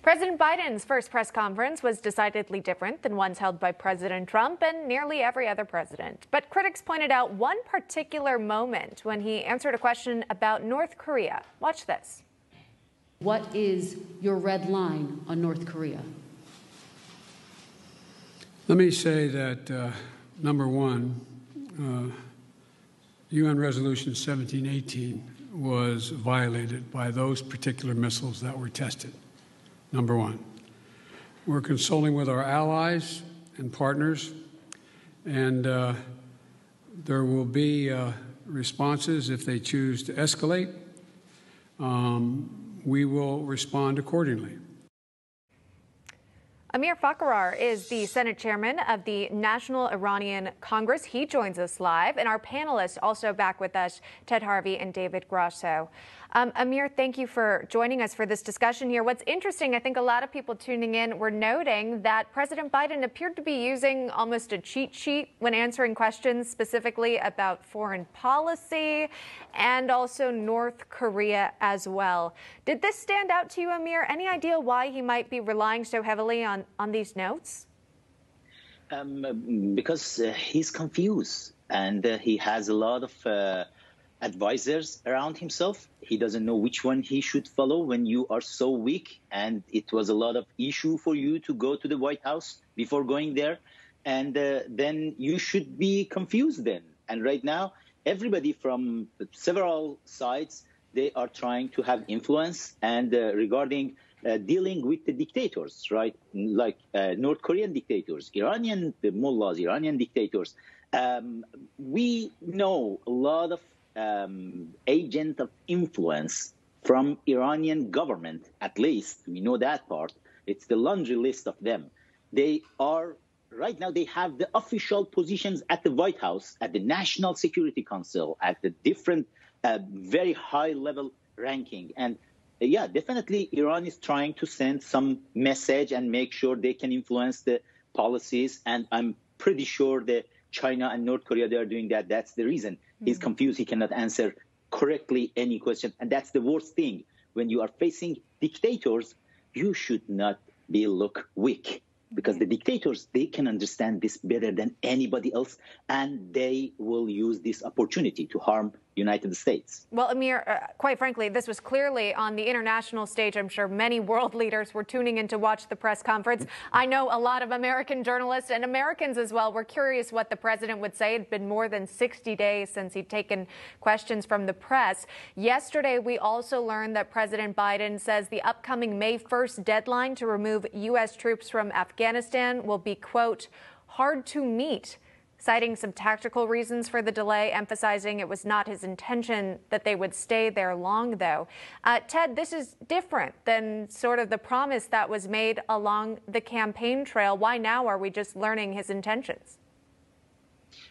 President Biden's first press conference was decidedly different than ones held by President Trump and nearly every other president. But critics pointed out one particular moment when he answered a question about North Korea. Watch this. What is your red line on North Korea? Let me say that, number one, UN Resolution 1718 was violated by those particular missiles that were tested. Number one. We're consulting with our allies and partners, and there will be responses if they choose to escalate. We will respond accordingly. Amir Fkhrar is the Senate chairman of the National Iranian Congress. He joins us live, and our panelists also back with us, Ted Harvey and David Grasso. Amir, thank you for joining us for this discussion here. What's interesting, I think a lot of people tuning in were noting that President Biden appeared to be using almost a cheat sheet when answering questions specifically about foreign policy and also North Korea as well. Did this stand out to you, Amir? Any idea why he might be relying so heavily on these notes? Because he's confused and he has a lot of advisors around himself. He doesn't know which one he should follow when you are so weak, and it was a lot of issue for you to go to the White House before going there, and then you should be confused then. And right now, everybody from several sides, they are trying to have influence and regarding dealing with the dictators, right? Like North Korean dictators, Iranian mullahs, Iranian dictators. We know a lot of agent of influence from Iranian government, at least we know that part. It's the laundry list of them. They are right now, they have the official positions at the White House, at the National Security Council, at the different very high level ranking. And yeah, definitely Iran is trying to send some message and make sure they can influence the policies. And I'm pretty sure that China and North Korea, they are doing that. That's the reason. He's confused. He cannot answer correctly any question. And that's the worst thing. When you are facing dictators, you should not look weak, because the dictators, they can understand this better than anybody else, and they will use this opportunity to harm United States. Well, Amir, quite frankly, this was clearly on the international stage. I'm sure many world leaders were tuning in to watch the press conference. I know a lot of American journalists and Americans as well were curious what the president would say. It had been more than 60 days since he'd taken questions from the press. Yesterday, we also learned that President Biden says the upcoming May 1st deadline to remove U.S. troops from Afghanistan will be, quote, hard to meet, citing some tactical reasons for the delay, emphasizing it was not his intention that they would stay there long, though. Ted, this is different than sort of the promise that was made along the campaign trail. Why now are we just learning his intentions?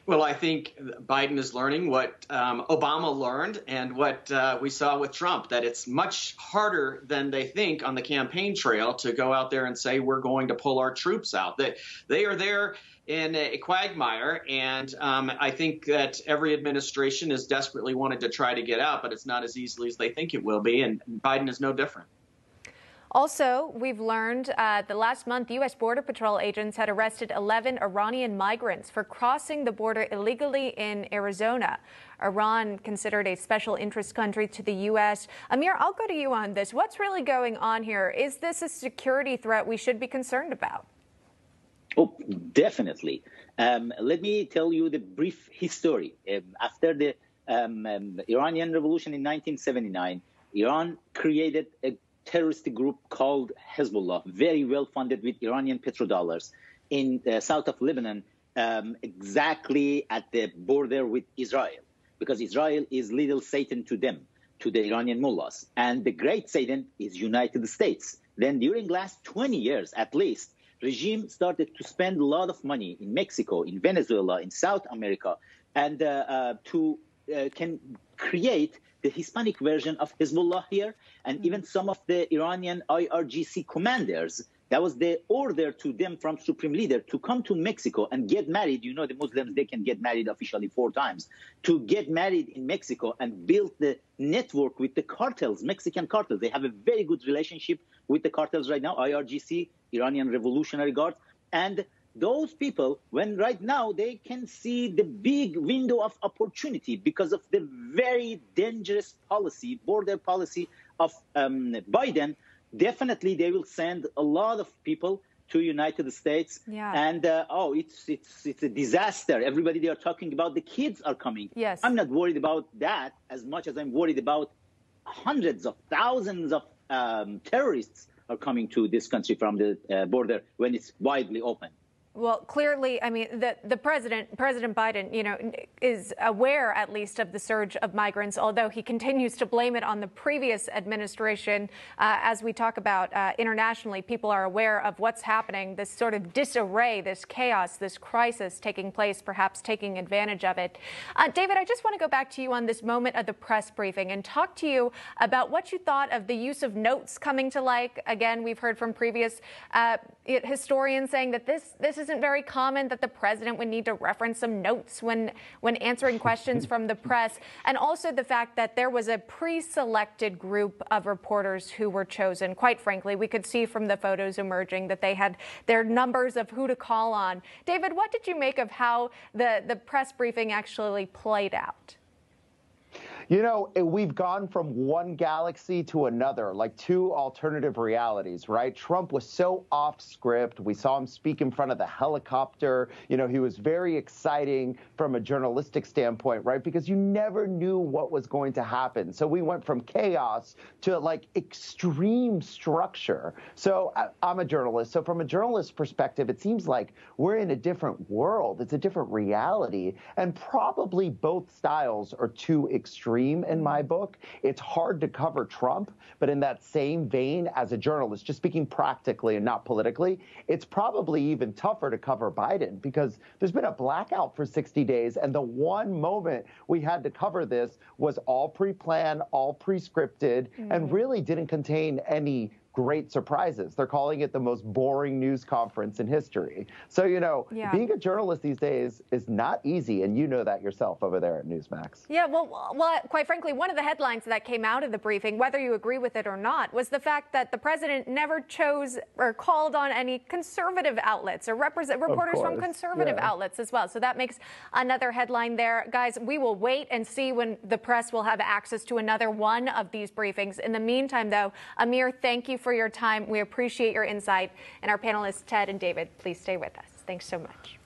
Well, I think Biden is learning what Obama learned and what we saw with Trump, that it's much harder than they think on the campaign trail to go out there and say we're going to pull our troops out. They are there in a quagmire, and I think that every administration has desperately wanted to try to get out, but it's not as easily as they think it will be, and Biden is no different. Also, we've learned that last month, U.S. Border Patrol agents had arrested 11 Iranian migrants for crossing the border illegally in Arizona. Iran considered a special interest country to the U.S. Amir, I'll go to you on this. What's really going on here? Is this a security threat we should be concerned about? Oh, definitely. Let me tell you the brief history. After the Iranian Revolution in 1979, Iran created a terrorist group called Hezbollah, very well funded with Iranian petrodollars, in the south of Lebanon, exactly at the border with Israel, because Israel is little Satan to them, to the Iranian mullahs. And the great Satan is United States. Then during last 20 years, at least, regime started to spend a lot of money in Mexico, in Venezuela, in South America, and can create the Hispanic version of Hezbollah here, and even some of the Iranian IRGC commanders. That was the order to them from Supreme Leader to come to Mexico and get married. You know, the Muslims, they can get married officially 4 times. To get married in Mexico and build the network with the cartels, Mexican cartels. They have a very good relationship with the cartels right now, IRGC, Iranian Revolutionary Guard. And those people, when right now they can see the big window of opportunity because of the very dangerous policy, border policy of Biden, definitely they will send a lot of people to United States. Yeah. And, it's a disaster. Everybody they are talking about, the kids are coming. Yes. I'm not worried about that as much as I'm worried about hundreds of thousands of terrorists are coming to this country from the border when it's widely open. Well, clearly, I mean, the President Biden, is aware at least of the surge of migrants, although he continues to blame it on the previous administration. As we talk about internationally, people are aware of what's happening, this sort of disarray, this chaos, this crisis taking place, perhaps taking advantage of it. David, I just want to go back to you on this moment of the press briefing and talk to you about what you thought of the use of notes coming to light. Again, we've heard from previous historians saying that this isn't very common, that the president would need to reference some notes when answering questions from the press, and also the fact that there was a pre-selected group of reporters who were chosen. Quite frankly, we could see from the photos emerging that they had their numbers of who to call on. David, what did you make of how the press briefing actually played out? We've gone from one galaxy to another, like two alternative realities, right? Trump was so off script. We saw him speak in front of the helicopter. He was very exciting from a journalistic standpoint, right? Because you never knew what was going to happen. So we went from chaos to like extreme structure. So I'm a journalist. So from a journalist perspective, it seems like we're in a different world. It's a different reality. And probably both styles are too extreme in my book. It's hard to cover Trump, but in that same vein, as a journalist, just speaking practically and not politically, it's probably even tougher to cover Biden because there's been a blackout for 60 days, and the one moment we had to cover this was all pre-planned, all pre-scripted, and really didn't contain any great surprises. They're calling it the most boring news conference in history. So, being a journalist these days is not easy, and you know that yourself over there at Newsmax. Yeah, well, quite frankly, one of the headlines that came out of the briefing, whether you agree with it or not, was the fact that the president never chose or called on any conservative outlets or reporters from conservative outlets as well. So that makes another headline there. Guys, we will wait and see when the press will have access to another one of these briefings. In the meantime, though, Amir, thank you for your time. We appreciate your insight. And our panelists, Ted and David, please stay with us. Thanks so much.